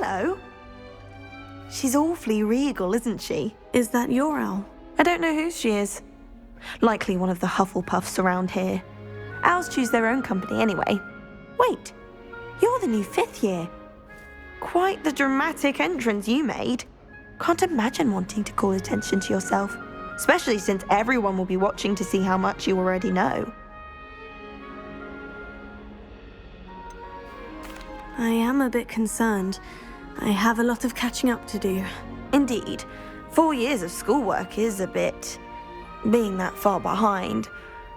hello. She's awfully regal, isn't she? Is that your owl? I don't know whose she is. Likely one of the Hufflepuffs around here. Owls choose their own company anyway. Wait, you're the new 5th year. Quite the dramatic entrance you made. Can't imagine wanting to call attention to yourself, especially since everyone will be watching to see how much you already know. I am a bit concerned. I have a lot of catching up to do. Indeed, 4 years of schoolwork is a bit... Being that far behind,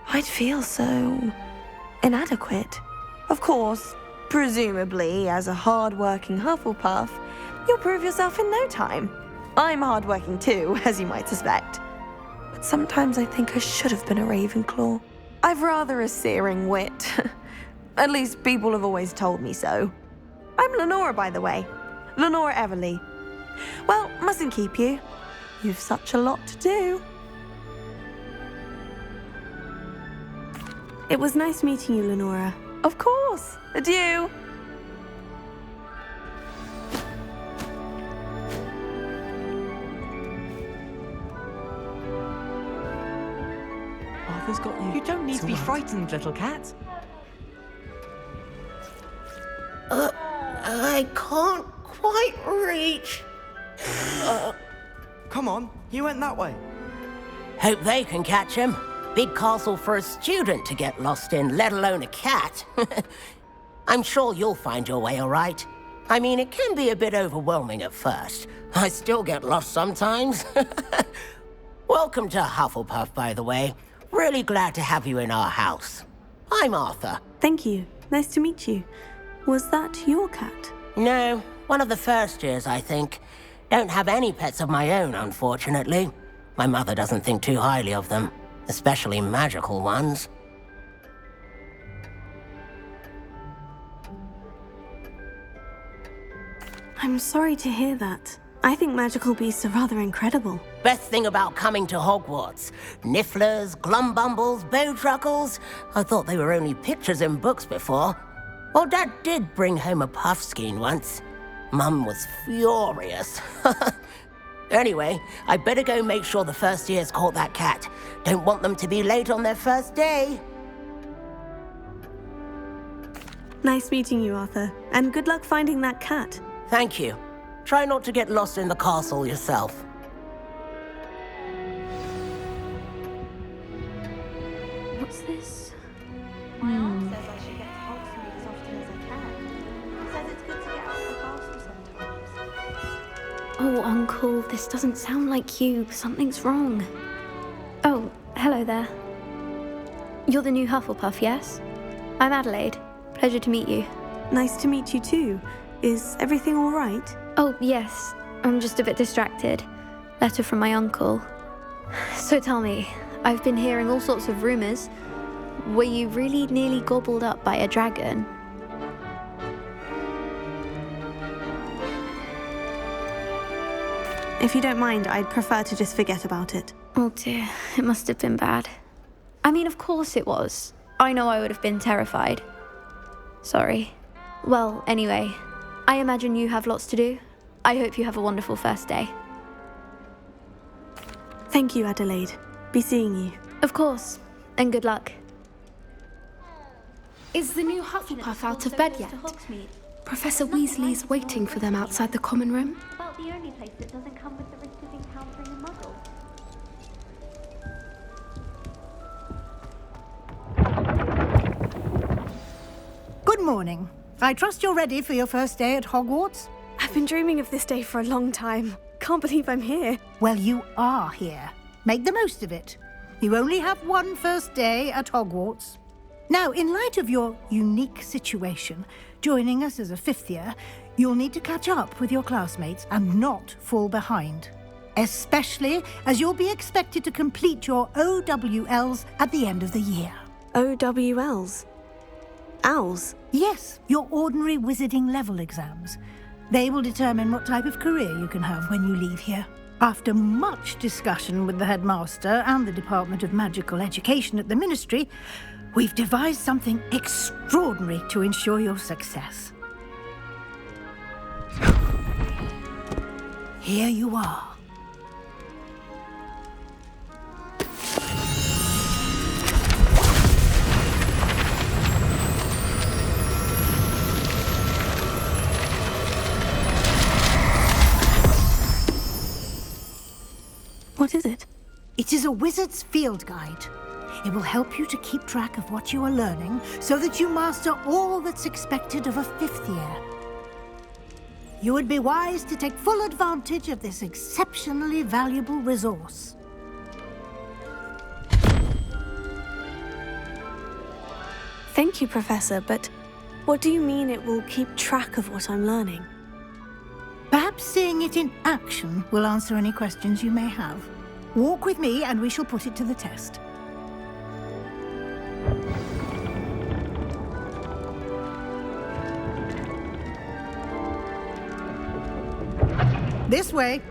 I'd feel so... inadequate. Of course, presumably, as a hard-working Hufflepuff, you'll prove yourself in no time. I'm hard-working too, as you might suspect. But sometimes I think I should have been a Ravenclaw. I've rather a searing wit. At least people have always told me so. I'm Lenora, by the way. Lenora Everly. Well, mustn't keep you. You've such a lot to do. It was nice meeting you, Lenora. Of course. Adieu. Arthur's got you. You don't need It's to be all right. frightened, little cat. I can't quite reach. Come on, you went that way. Hope they can catch him. Big castle for a student to get lost in, let alone a cat. I'm sure you'll find your way all right. I mean, it can be a bit overwhelming at first. I still get lost sometimes. Welcome to Hufflepuff, by the way. Really glad to have you in our house. I'm Arthur. Thank you. Nice to meet you. Was that your cat? No, one of the first years, I think. Don't have any pets of my own, unfortunately. My mother doesn't think too highly of them, especially magical ones. I'm sorry to hear that. I think magical beasts are rather incredible. Best thing about coming to Hogwarts. Nifflers, glumbumbles, bowtruckles. I thought they were only pictures in books before. Well, Dad did bring home a puffskein once. Mum was furious. Anyway, I better go make sure the first years caught that cat. Don't want them to be late on their first day. Nice meeting you, Arthur. And good luck finding that cat. Thank you. Try not to get lost in the castle yourself. What's this? My aunt says I should get to Hogsmeade as often as I can. Says it's good to get out of the castle sometimes. Oh, Uncle, this doesn't sound like you. Something's wrong. Oh, hello there. You're the new Hufflepuff, yes? I'm Adelaide. Pleasure to meet you. Nice to meet you too. Is everything all right? Oh, yes. I'm just a bit distracted. Letter from my uncle. So tell me, I've been hearing all sorts of rumors. Were you really nearly gobbled up by a dragon? If you don't mind, I'd prefer to just forget about it. Oh dear, it must have been bad. I mean, of course it was. I know I would have been terrified. Sorry. Well, anyway, I imagine you have lots to do. I hope you have a wonderful first day. Thank you, Adelaide. Be seeing you. Of course, and good luck. Is the new Hufflepuff out of bed yet? Professor Weasley's waiting for them outside the common room. About the only place that doesn't come with the risk of encountering a muggle. Good morning. I trust you're ready for your first day at Hogwarts? I've been dreaming of this day for a long time. Can't believe I'm here. Well, you are here. Make the most of it. You only have one first day at Hogwarts. Now, in light of your unique situation, joining us as a 5th year, you'll need to catch up with your classmates and not fall behind. Especially as you'll be expected to complete your OWLs at the end of the year. OWLs? Owls? Yes, your ordinary wizarding level exams. They will determine what type of career you can have when you leave here. After much discussion with the headmaster and the Department of Magical Education at the Ministry, we've devised something extraordinary to ensure your success. here you are. What is it? It is a wizard's field guide. It will help you to keep track of what you are learning so that you master all that's expected of a 5th year. You would be wise to take full advantage of this exceptionally valuable resource. Thank you, Professor, but what do you mean it will keep track of what I'm learning? Perhaps seeing it in action will answer any questions you may have. Walk with me and we shall put it to the test. This way.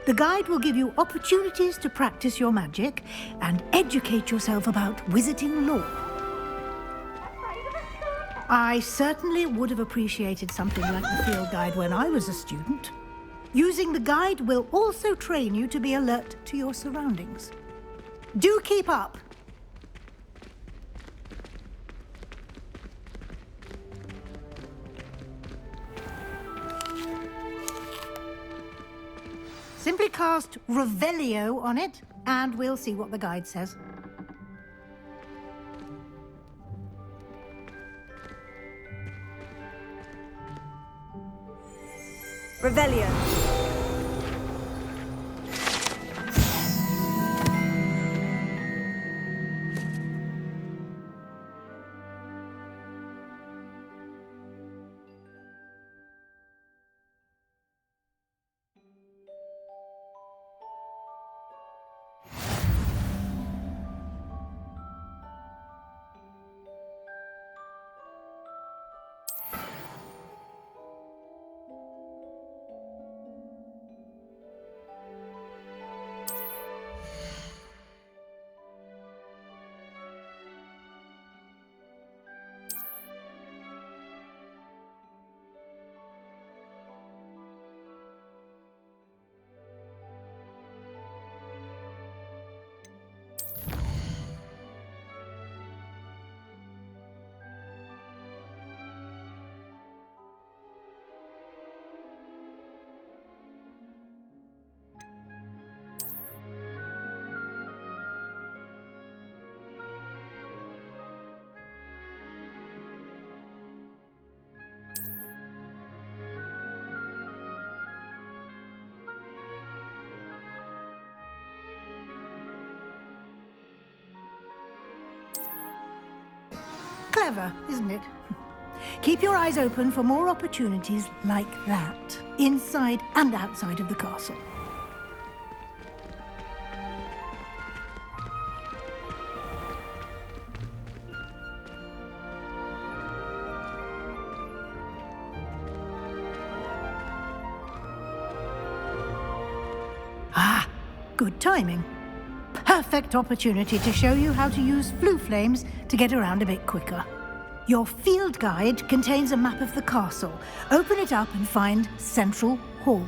The guide will give you opportunities to practice your magic and educate yourself about wizarding lore. I certainly would have appreciated something like the field guide when I was a student. Using the guide will also train you to be alert to your surroundings. Do keep up! Simply cast Revelio on it, and we'll see what the guide says. Revelio. Clever, isn't it? Keep your eyes open for more opportunities like that, inside and outside of the castle. Ah, good timing. Perfect opportunity to show you how to use flue flames to get around a bit quicker. Your field guide contains a map of the castle. Open it up and find Central Hall.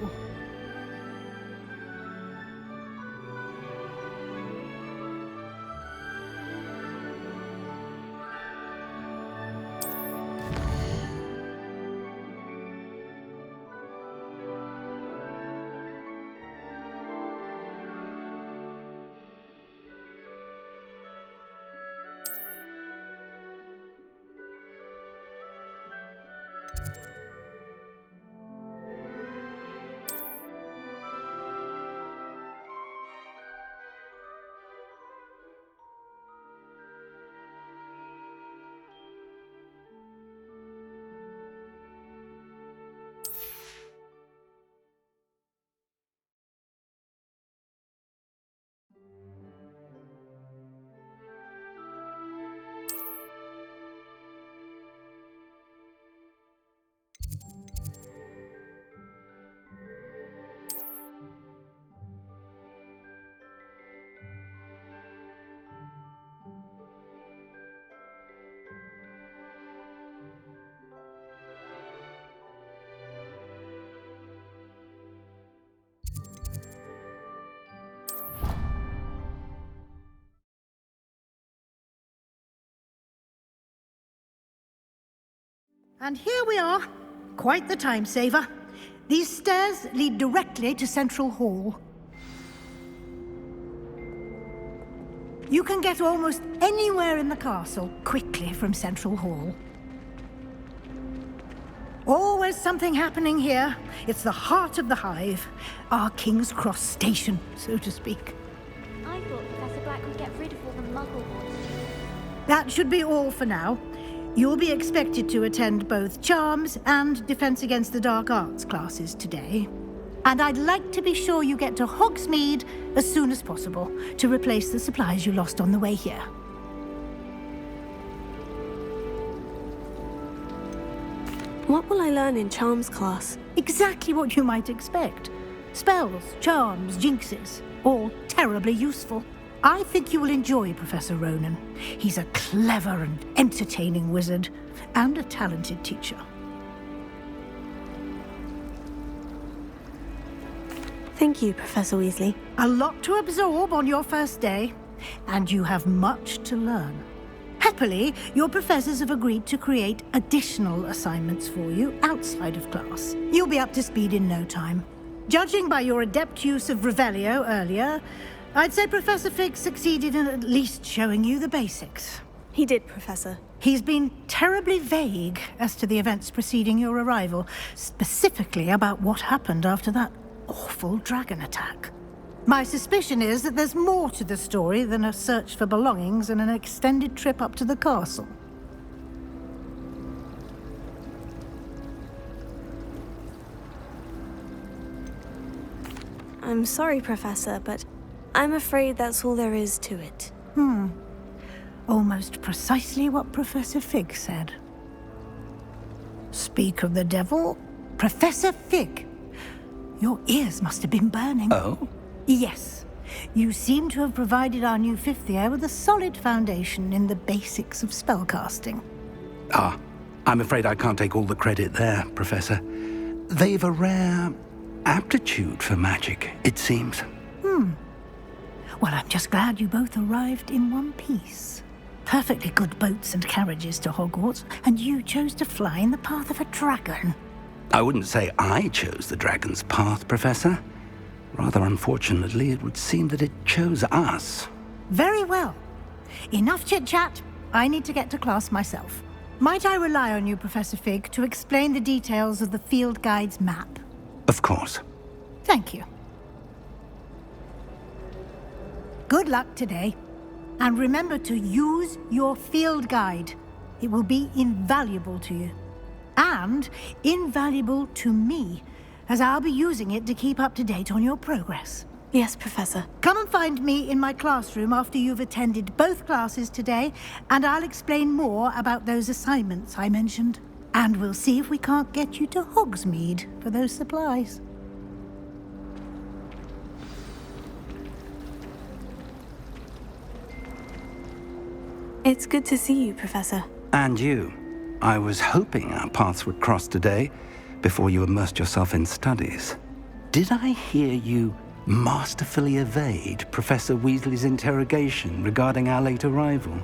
And here we are. Quite the time saver. These stairs lead directly to Central Hall. You can get almost anywhere in the castle quickly from Central Hall. Always something happening here. It's the heart of the Hive. Our King's Cross station, so to speak. I thought Professor Black would get rid of all the Muggle boys. That should be all for now. You'll be expected to attend both Charms and Defense Against the Dark Arts classes today. And I'd like to be sure you get to Hogsmeade as soon as possible to replace the supplies you lost on the way here. What will I learn in Charms class? Exactly what you might expect. Spells, charms, jinxes, all terribly useful. I think you will enjoy Professor Ronan. He's a clever and entertaining wizard, and a talented teacher. Thank you, Professor Weasley. A lot to absorb on your first day, and you have much to learn. Happily, your professors have agreed to create additional assignments for you outside of class. You'll be up to speed in no time. Judging by your adept use of Revelio earlier, I'd say Professor Fig succeeded in at least showing you the basics. He did, Professor. He's been terribly vague as to the events preceding your arrival, specifically about what happened after that awful dragon attack. My suspicion is that there's more to the story than a search for belongings and an extended trip up to the castle. I'm sorry, Professor, but I'm afraid that's all there is to it. Almost precisely what Professor Fig said. Speak of the devil, Professor Fig. Your ears must have been burning. Oh? Yes. You seem to have provided our new fifth year with a solid foundation in the basics of spellcasting. Ah, I'm afraid I can't take all the credit there, Professor. They've a rare aptitude for magic, it seems. Well, I'm just glad you both arrived in one piece. Perfectly good boats and carriages to Hogwarts, and you chose to fly in the path of a dragon. I wouldn't say I chose the dragon's path, Professor. Rather unfortunately, it would seem that it chose us. Very well. Enough chit-chat. I need to get to class myself. Might I rely on you, Professor Fig, to explain the details of the field guide's map? Of course. Thank you. Good luck today. And remember to use your field guide. It will be invaluable to you. And invaluable to me, as I'll be using it to keep up to date on your progress. Yes, Professor. Come and find me in my classroom after you've attended both classes today, and I'll explain more about those assignments I mentioned. And we'll see if we can't get you to Hogsmeade for those supplies. It's good to see you, Professor. And you. I was hoping our paths would cross today, before you immersed yourself in studies. Did I hear you masterfully evade Professor Weasley's interrogation regarding our late arrival?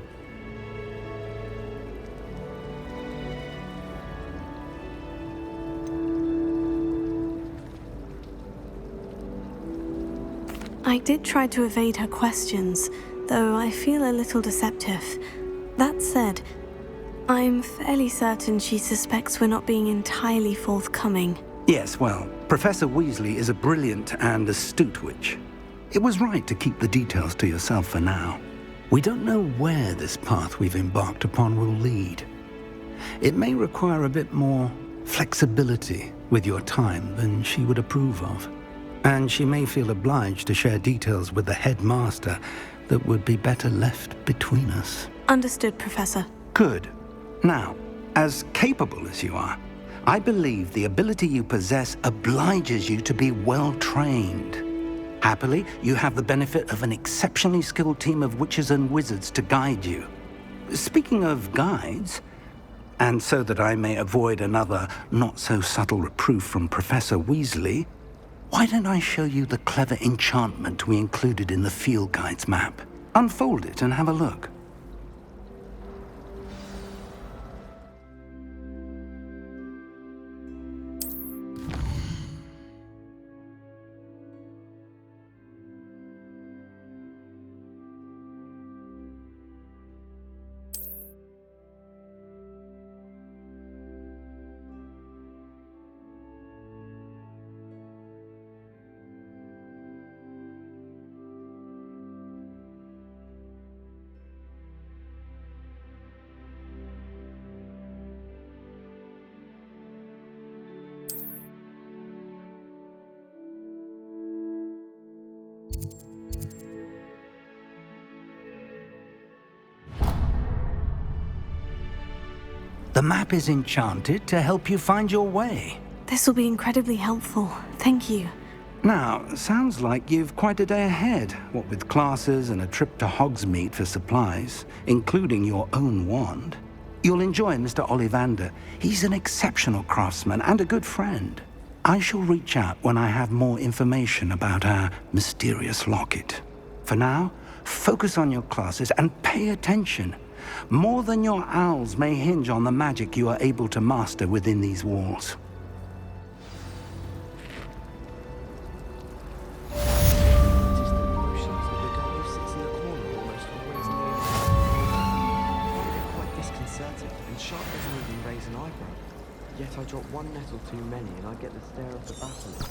I did try to evade her questions, though I feel a little deceptive. That said, I'm fairly certain she suspects we're not being entirely forthcoming. Yes, well, Professor Weasley is a brilliant and astute witch. It was right to keep the details to yourself for now. We don't know where this path we've embarked upon will lead. It may require a bit more flexibility with your time than she would approve of. And she may feel obliged to share details with the headmaster that would be better left between us. Understood, Professor. Good. Now, as capable as you are, I believe the ability you possess obliges you to be well-trained. Happily, you have the benefit of an exceptionally skilled team of witches and wizards to guide you. Speaking of guides, and so that I may avoid another not-so-subtle reproof from Professor Weasley, why don't I show you the clever enchantment we included in the field guide's map? Unfold it and have a look. The map is enchanted to help you find your way. This will be incredibly helpful. Thank you. Now, sounds like you've quite a day ahead, what with classes and a trip to Hogsmeade for supplies, including your own wand. You'll enjoy Mr. Ollivander. He's an exceptional craftsman and a good friend. I shall reach out when I have more information about our mysterious locket. For now, focus on your classes and pay attention. More than your owls may hinge on the magic you are able to master within these walls. Yet I drop one nettle too many and I get the stare of the battle.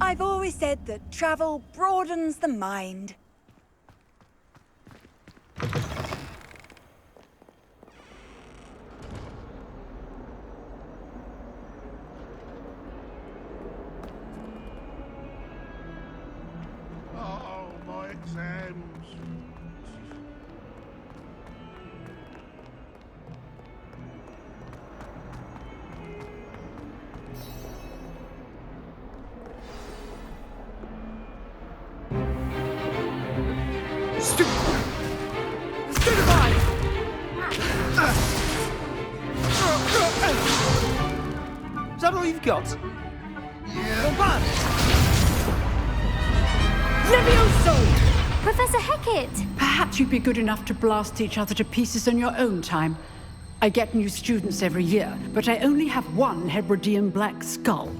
I've always said that travel broadens the mind. Oh, my exams. Is that all you've got? Yeah. Levioso! Professor Hecat! Perhaps you'd be good enough to blast each other to pieces in your own time. I get new students every year, but I only have one Hebridean black skull.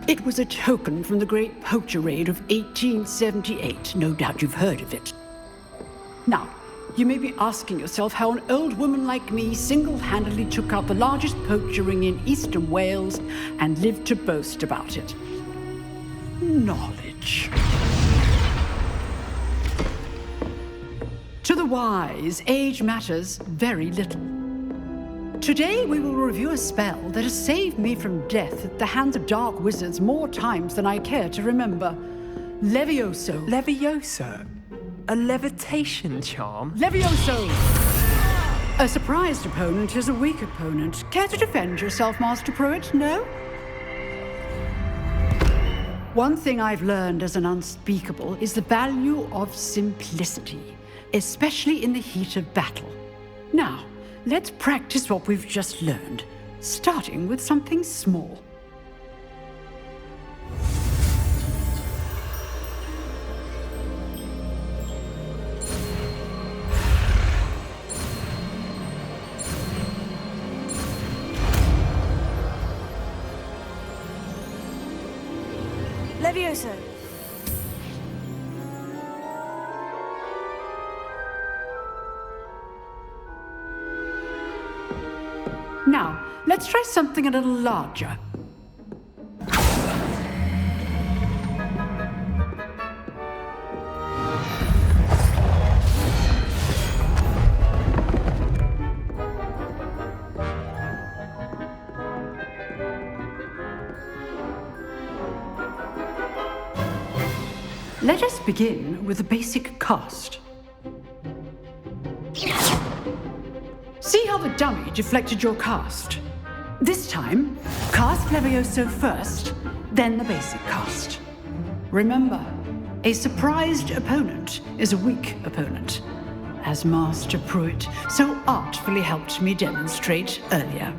It was a token from the Great Poacher Raid of 1878. No doubt you've heard of it. Now, you may be asking yourself how an old woman like me single-handedly took out the largest poacher ring in eastern Wales and lived to boast about it. Knowledge. To the wise, age matters very little. Today we will review a spell that has saved me from death at the hands of dark wizards more times than I care to remember. Levioso. Levioso? A levitation charm? Levioso! A surprised opponent is a weak opponent. Care to defend yourself, Master Pruitt? No? One thing I've learned as an unspeakable is the value of simplicity, especially in the heat of battle. Now, let's practice what we've just learned, starting with something small. Levioso! Now, let's try something a little larger. Let us begin with the basic cast. See how the dummy deflected your cast? This time, cast Levioso first, then the basic cast. Remember, a surprised opponent is a weak opponent, as Master Pruitt so artfully helped me demonstrate earlier.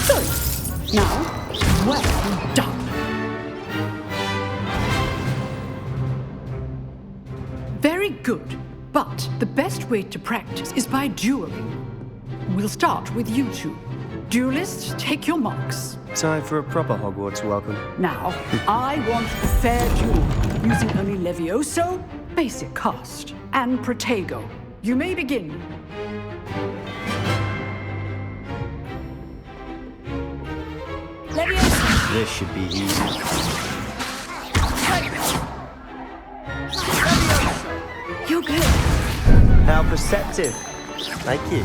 Good. Now, well done. Very good. But the best way to practice is by dueling. We'll start with you two. Duelists, take your marks. Time for a proper Hogwarts welcome. Now, I want a fair duel, using only Levioso, basic cast, and Protego. You may begin. Leviosa! This should be easy. You're good. How perceptive. Thank you.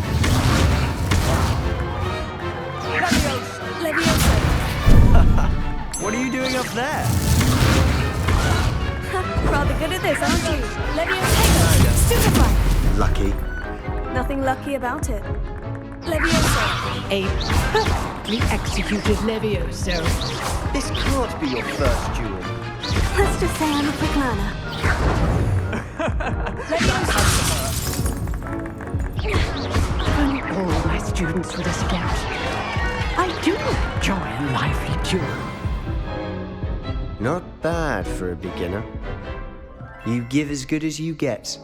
Leviosa! What are you doing up there? Rather good at this, aren't you? Leviosa! Stupefy! Lucky. Nothing lucky about it. Leviosa! A perfectly executed Levioso. This can't be your first duel. Let's just say I'm a quick learner. If only all my students were this adept. I do enjoy a lively duel. Not bad for a beginner. You give as good as you get.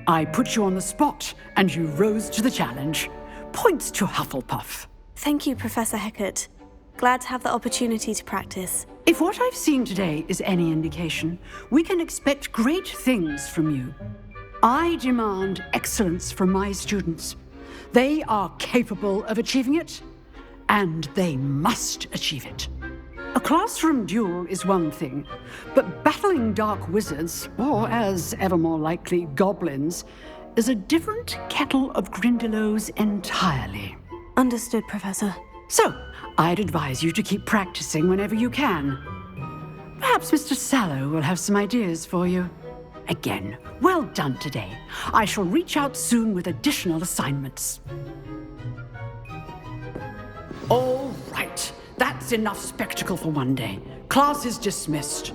I put you on the spot, and you rose to the challenge. Points to Hufflepuff. Thank you, Professor Hecat. Glad to have the opportunity to practice. If what I've seen today is any indication, we can expect great things from you. I demand excellence from my students. They are capable of achieving it, and they must achieve it. A classroom duel is one thing, but battling dark wizards, or as ever more likely, goblins, is a different kettle of Grindylows entirely. Understood, Professor. So, I'd advise you to keep practicing whenever you can. Perhaps Mr. Sallow will have some ideas for you. Again, well done today. I shall reach out soon with additional assignments. All right. That's enough spectacle for one day. Class is dismissed.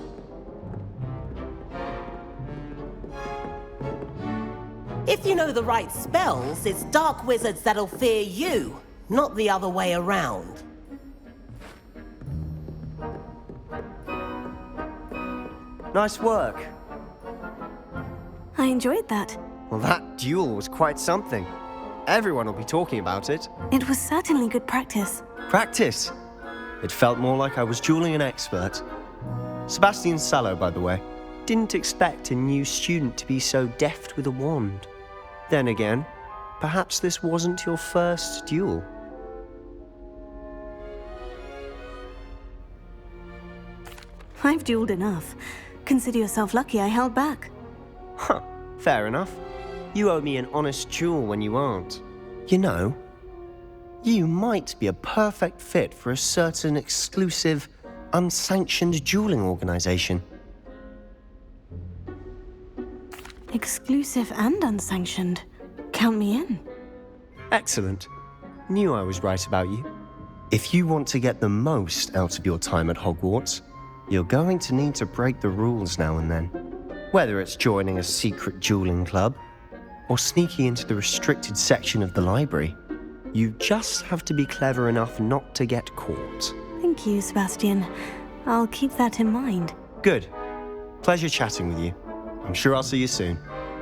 If you know the right spells, it's dark wizards that'll fear you, not the other way around. Nice work. I enjoyed that. Well, that duel was quite something. Everyone will be talking about it. It was certainly good practice. Practice? It felt more like I was dueling an expert. Sebastian Sallow, by the way, didn't expect a new student to be so deft with a wand. Then again, perhaps this wasn't your first duel. I've dueled enough. Consider yourself lucky I held back. Huh, fair enough. You owe me an honest duel when you aren't. You know, you might be a perfect fit for a certain exclusive, unsanctioned dueling organization. Exclusive and unsanctioned. Count me in. Excellent. Knew I was right about you. If you want to get the most out of your time at Hogwarts, you're going to need to break the rules now and then. Whether it's joining a secret dueling club, or sneaking into the restricted section of the library, you just have to be clever enough not to get caught. Thank you, Sebastian. I'll keep that in mind. Good. Pleasure chatting with you. I'm sure I'll see you soon.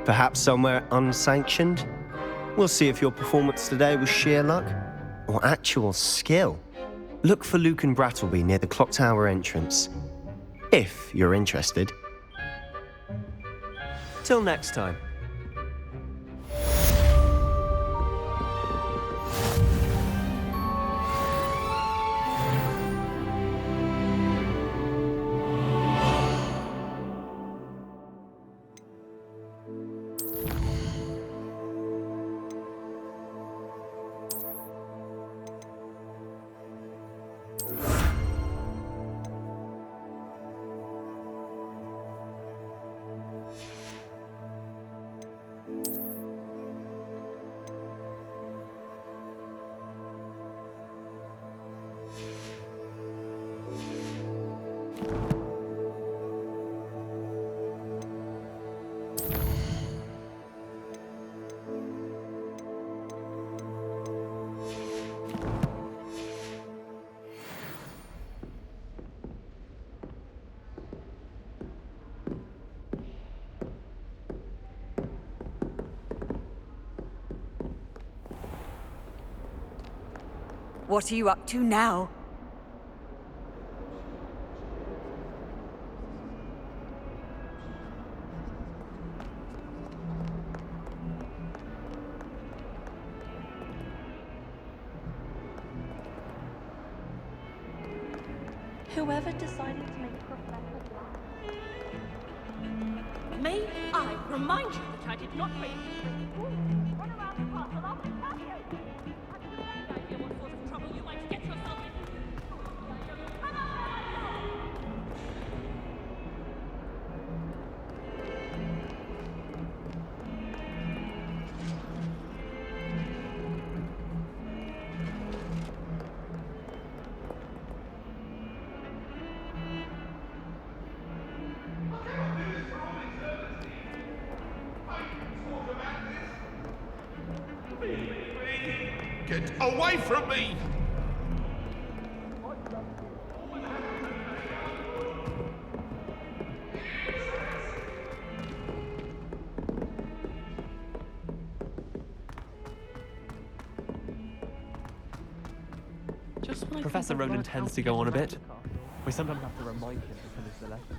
Perhaps somewhere unsanctioned? We'll see if your performance today was sheer luck or actual skill. Look for Luke and Brattleby near the clock tower entrance, if you're interested. Till next time. What are you up to now? Whoever decided to make Professor Black. May I remind you that I did not create run around the castle after patio. Have you any idea what sort of trouble you might get yourself in? Get away from me! Just when Professor Ronan tends to go on a bit. We sometimes have to remind him to finish the lesson.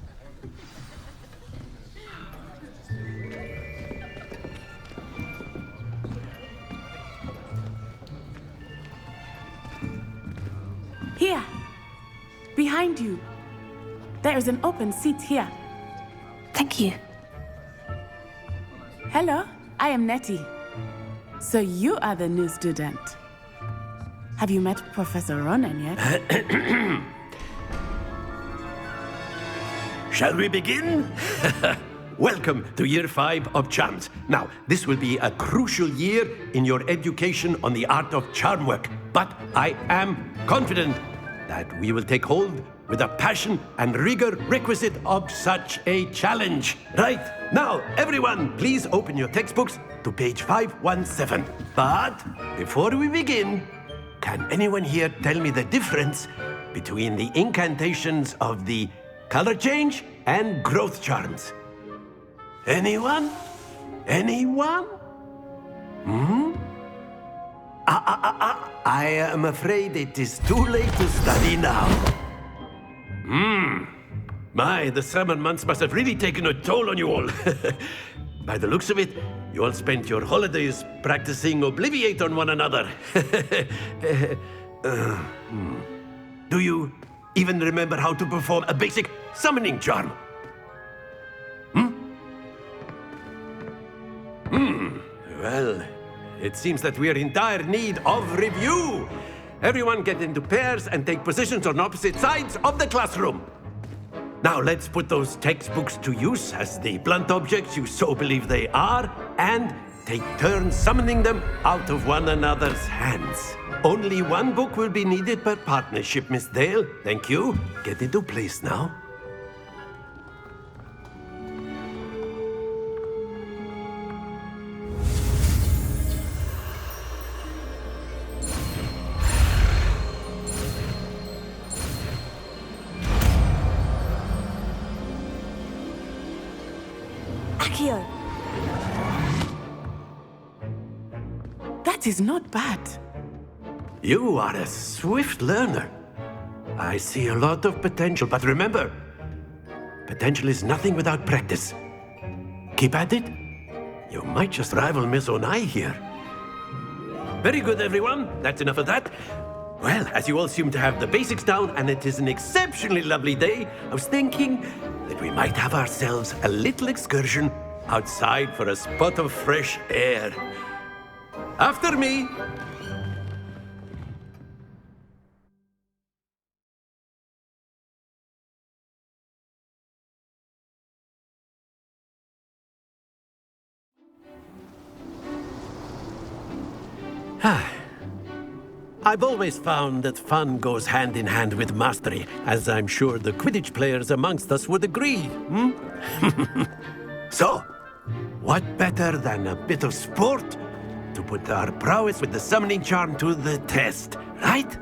Here! Behind you. There is an open seat here. Thank you. Hello, I am Nettie. So you are the new student. Have you met Professor Ronan yet? Shall we begin? Welcome to Year 5 of Charms. Now, this will be a crucial year in your education on the art of charm work, but I am confident that we will take hold with the passion and rigor requisite of such a challenge. Right, now, everyone, please open your textbooks to page 517. But before we begin, can anyone here tell me the difference between the incantations of the color change and growth charms? Anyone? Anyone? I am afraid it is too late to study now. My, the summer months must have really taken a toll on you all. By the looks of it, you all spent your holidays practicing Obliviate on one another. Do you even remember how to perform a basic summoning charm? Well, it seems that we are in dire need of review. Everyone get into pairs and take positions on opposite sides of the classroom. Now let's put those textbooks to use as the blunt objects you so believe they are, and take turns summoning them out of one another's hands. Only one book will be needed per partnership, Miss Dale. Thank you. Get into place now. Accio! That is not bad. You are a swift learner. I see a lot of potential, but remember, potential is nothing without practice. Keep at it. You might just rival Miss Onai here. Very good, everyone. That's enough of that. Well, as you all seem to have the basics down, and it is an exceptionally lovely day, I was thinking that we might have ourselves a little excursion outside for a spot of fresh air. After me. I've always found that fun goes hand in hand with mastery, as I'm sure the Quidditch players amongst us would agree. So, what better than a bit of sport to put our prowess with the summoning charm to the test, right?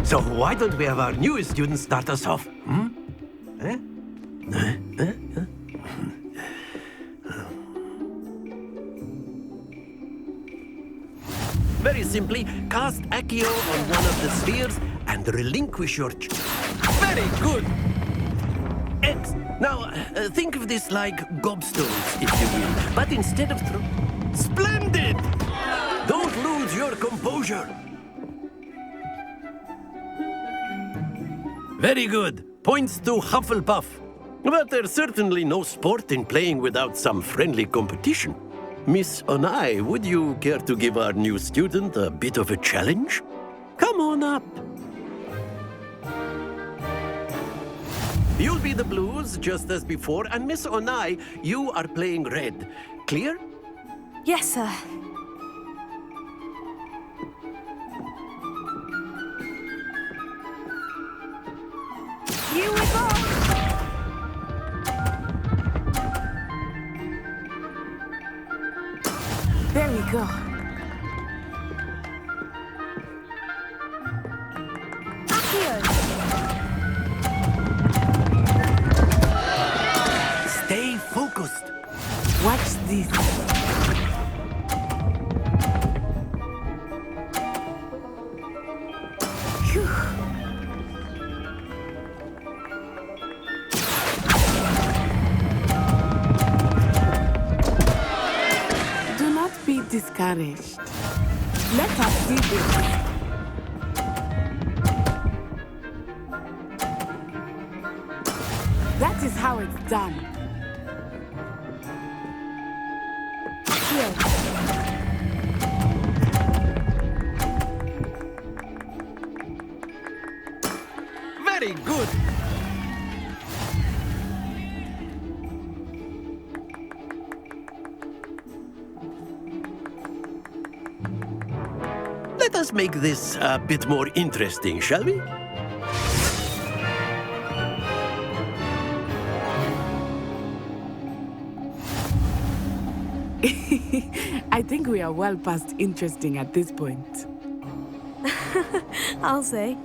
So why don't we have our newest student start us off? Eh? Very simply, cast Accio on one of the spheres and relinquish your... Very good! X. Now, think of this like gobstones, if you will. But instead of Splendid! Don't lose your composure. Very good. Points to Hufflepuff. But there's certainly no sport in playing without some friendly competition. Miss Onai, would you care to give our new student a bit of a challenge? Come on up. You'll be the blues, just as before, and Miss Onai, you are playing red. Clear? Yes, sir. Here we go! There we go. Stay focused. Watch this. Phew. Do not be discouraged. Let us see this. That is how it's done. Here. Very good. Let us make this a bit more interesting, shall we? I think we are well past interesting at this point. I'll say.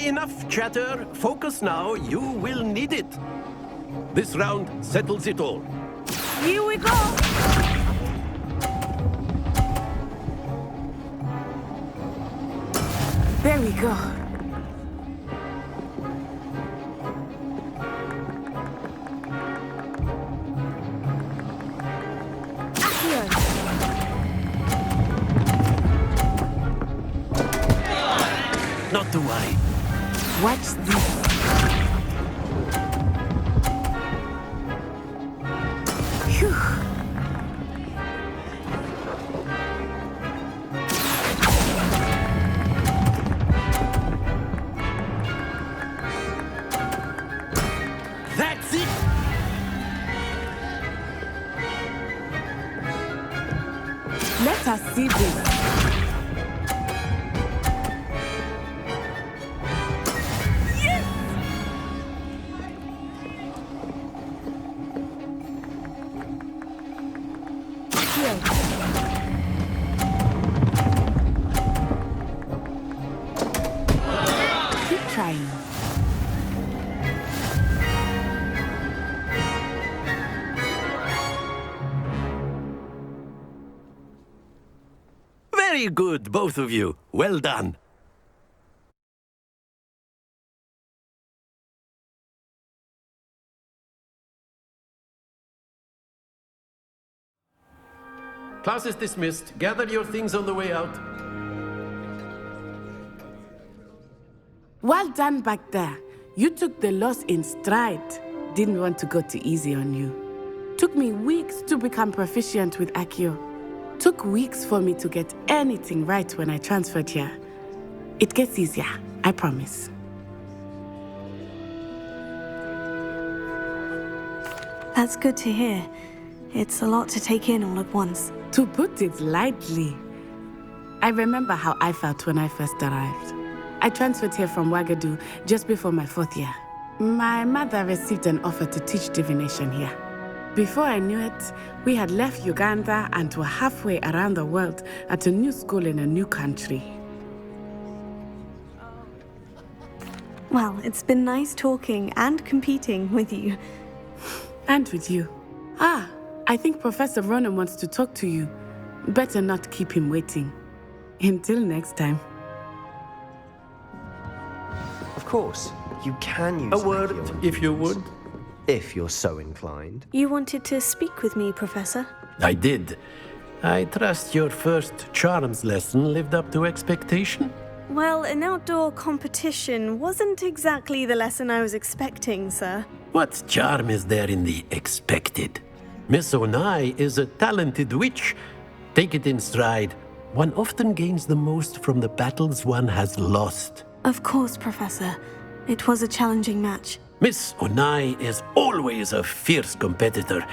Enough chatter. Focus now. You will need it. This round settles it all. Here we go! There we go. Not to worry. Watch this. Phew. That's it. Let us see this. Keep trying. Very good, both of you. Well done. Class is dismissed. Gather your things on the way out. Well done back there. You took the loss in stride. Didn't want to go too easy on you. Took me weeks to become proficient with Accio. Took weeks for me to get anything right when I transferred here. It gets easier, I promise. That's good to hear. It's a lot to take in all at once. To put it lightly, I remember how I felt when I first arrived. I transferred here from Ouagadougou just before my 4th year. My mother received an offer to teach divination here. Before I knew it, we had left Uganda and were halfway around the world at a new school in a new country. Well, it's been nice talking and competing with you. And with you. Ah, I think Professor Ronan wants to talk to you. Better not keep him waiting. Until next time. Of course, you can use A word, if you would. If you're so inclined. You wanted to speak with me, Professor? I did. I trust your first charms lesson lived up to expectation? Well, an outdoor competition wasn't exactly the lesson I was expecting, sir. What charm is there in the expected? Miss Onai is a talented witch. Take it in stride. One often gains the most from the battles one has lost. Of course, Professor. It was a challenging match. Miss Onai is always a fierce competitor,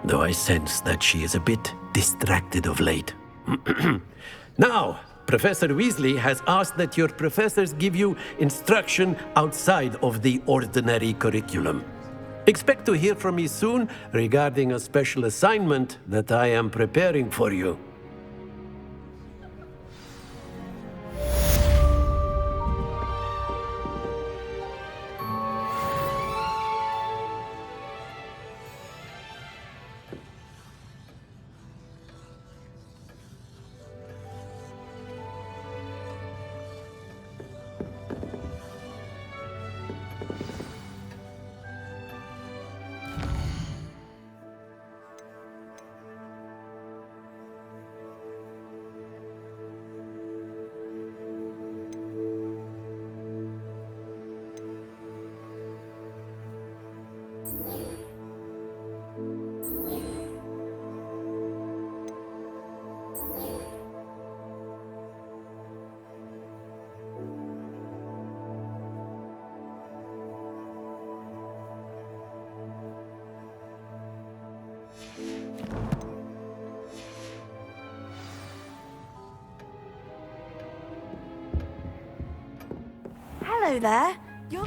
though I sense that she is a bit distracted of late. Now, Professor Weasley has asked that your professors give you instruction outside of the ordinary curriculum. Expect to hear from me soon regarding a special assignment that I am preparing for you. Hello there. You're...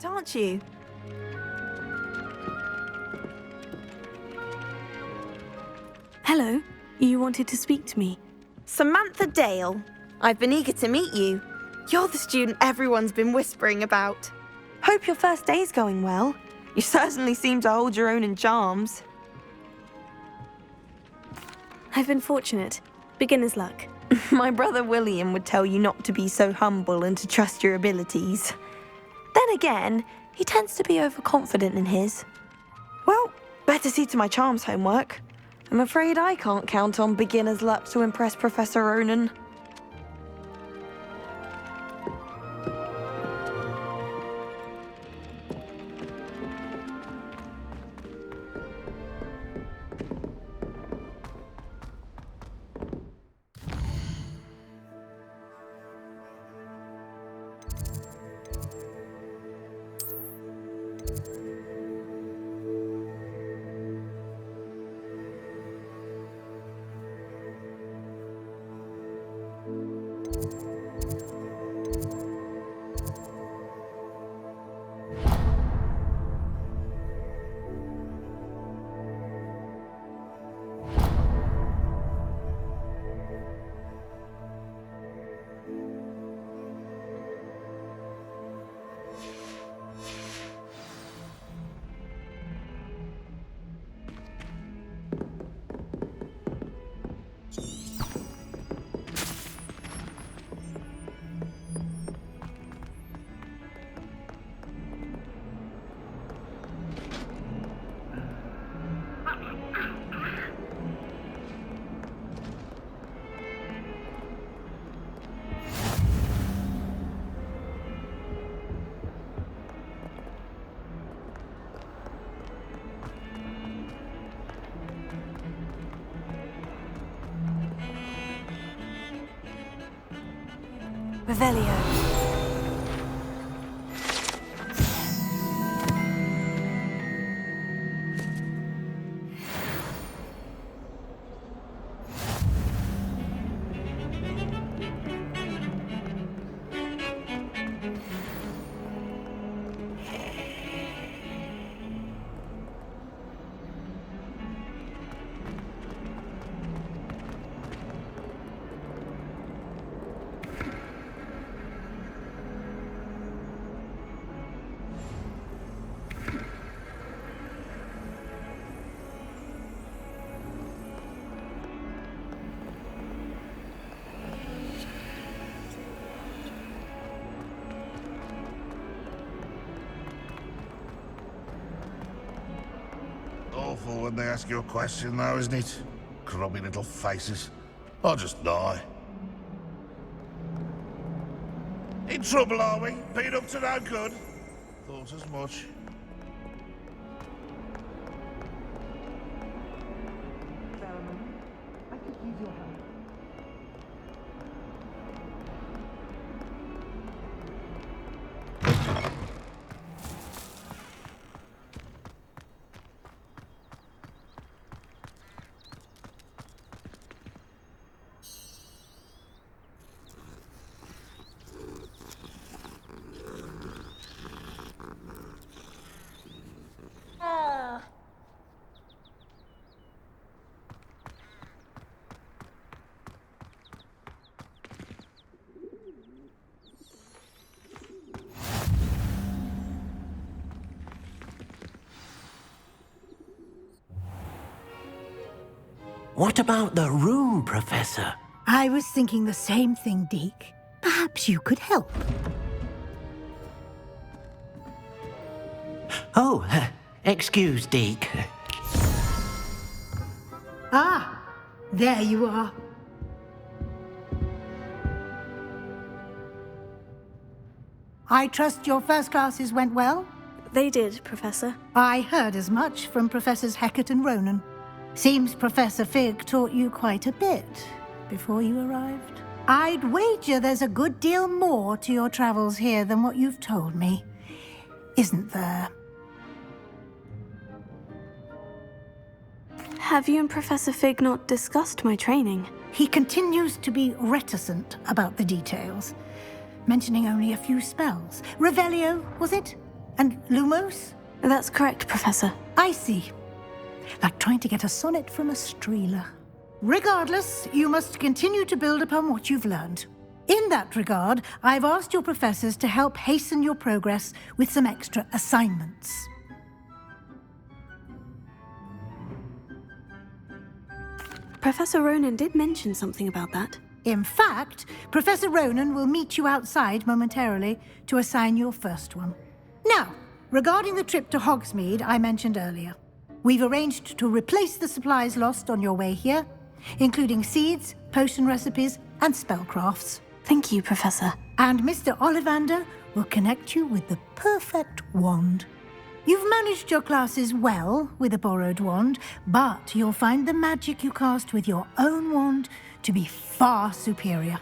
aren't you? Hello, you wanted to speak to me? Samantha Dale. I've been eager to meet you. You're the student everyone's been whispering about. Hope your first day's going well. You certainly seem to hold your own in charms. I've been fortunate. Beginner's luck. My brother William would tell you not to be so humble and to trust your abilities. Then again, he tends to be overconfident in his. Well, better see to my charms homework. I'm afraid I can't count on beginner's luck to impress Professor Ronan. Revelio. when they ask you a question, though, isn't it? Grubby little faces. I'll just die. In trouble, are we? Been up to no good? Thought as much. What about the room, Professor? I was thinking the same thing, Deke. Perhaps you could help. Oh, excuse, Deke. Ah, there you are. I trust your first classes went well? They did, Professor. I heard as much from Professors Hecat and Ronan. Seems Professor Fig taught you quite a bit before you arrived. I'd wager there's a good deal more to your travels here than what you've told me. Isn't there? Have you and Professor Fig not discussed my training? He continues to be reticent about the details, mentioning only a few spells. Revelio, was it? And Lumos? That's correct, Professor. I see. Like trying to get a sonnet from a streeler. Regardless, you must continue to build upon what you've learned. In that regard, I've asked your professors to help hasten your progress with some extra assignments. Professor Ronan did mention something about that. In fact, Professor Ronan will meet you outside momentarily to assign your first one. Now, regarding the trip to Hogsmeade I mentioned earlier, we've arranged to replace the supplies lost on your way here, including seeds, potion recipes, and spellcrafts. Thank you, Professor. And Mr. Ollivander will connect you with the perfect wand. You've managed your classes well with a borrowed wand, but you'll find the magic you cast with your own wand to be far superior.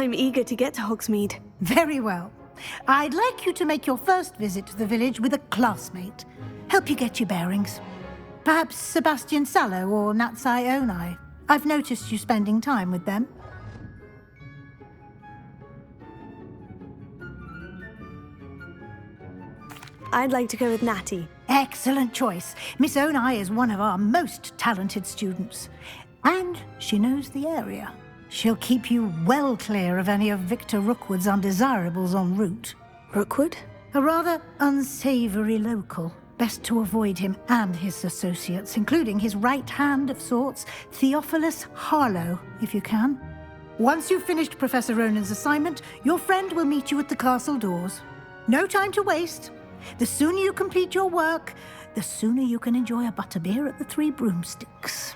I'm eager to get to Hogsmeade. Very well. I'd like you to make your first visit to the village with a classmate. Help you get your bearings. Perhaps Sebastian Sallow or Natsai Onai. I've noticed you spending time with them. I'd like to go with Natty. Excellent choice. Miss Onai is one of our most talented students. And she knows the area. She'll keep you well clear of any of Victor Rookwood's undesirables en route. Rookwood? A rather unsavory local. Best to avoid him and his associates, including his right hand of sorts, Theophilus Harlow, if you can. Once you've finished Professor Ronan's assignment, your friend will meet you at the castle doors. No time to waste. The sooner you complete your work, the sooner you can enjoy a butterbeer at the Three Broomsticks.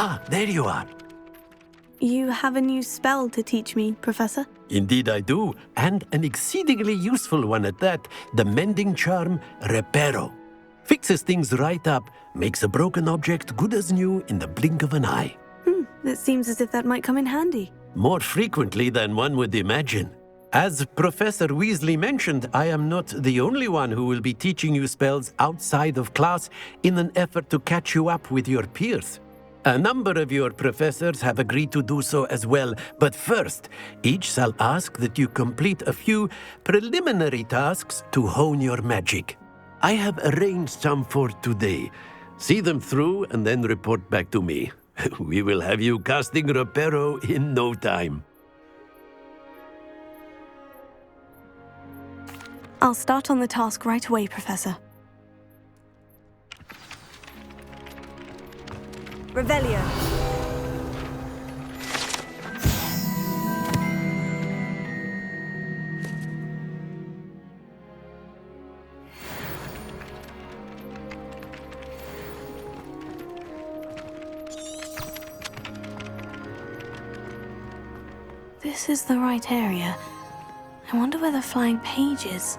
Ah, there you are. You have a new spell to teach me, Professor? Indeed I do, and an exceedingly useful one at that, the mending charm Reparo. Fixes things right up, makes a broken object good as new in the blink of an eye. It seems as if that might come in handy. More frequently than one would imagine. As Professor Weasley mentioned, I am not the only one who will be teaching you spells outside of class in an effort to catch you up with your peers. A number of your professors have agreed to do so as well, but first, each shall ask that you complete a few preliminary tasks to hone your magic. I have arranged some for today. See them through and then report back to me. We will have you casting Reparo in no time. I'll start on the task right away, Professor. Revelio. This is the right area. I wonder where the flying page is.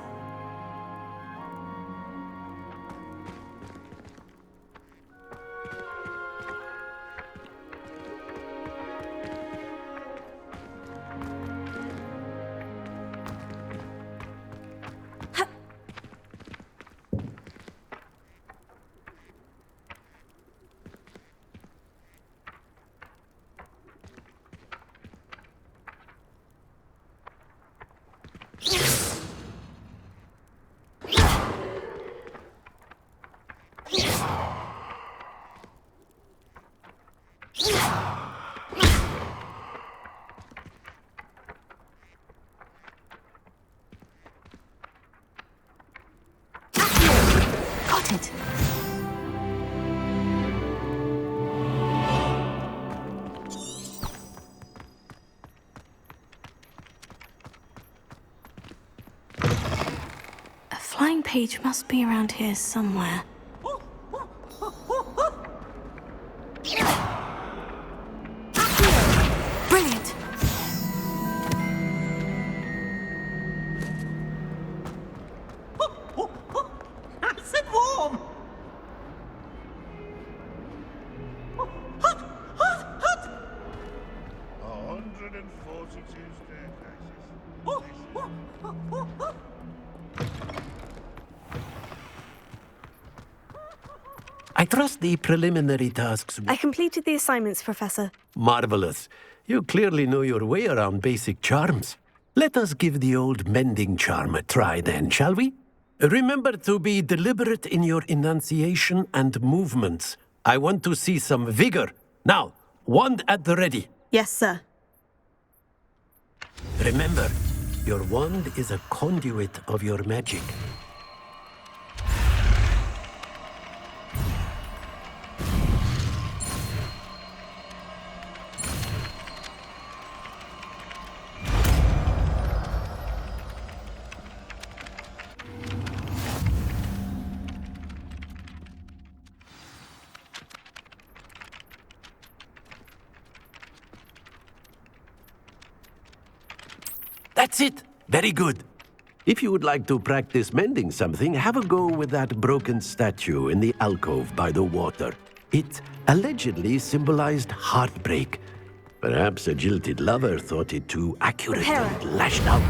Got it. A flying page must be around here somewhere. Brilliant! Nice and warm! 142 staircases. I trust the preliminary tasks. I completed the assignments, Professor. Marvelous. You clearly know your way around basic charms. Let us give the old mending charm a try then, shall we? Remember to be deliberate in your enunciation and movements. I want to see some vigor. Now, wand at the ready. Yes, sir. Remember, your wand is a conduit of your magic. That's it. Very good. If you would like to practice mending something, have a go with that broken statue in the alcove by the water. It allegedly symbolized heartbreak. Perhaps a jilted lover thought it too accurate and lashed out.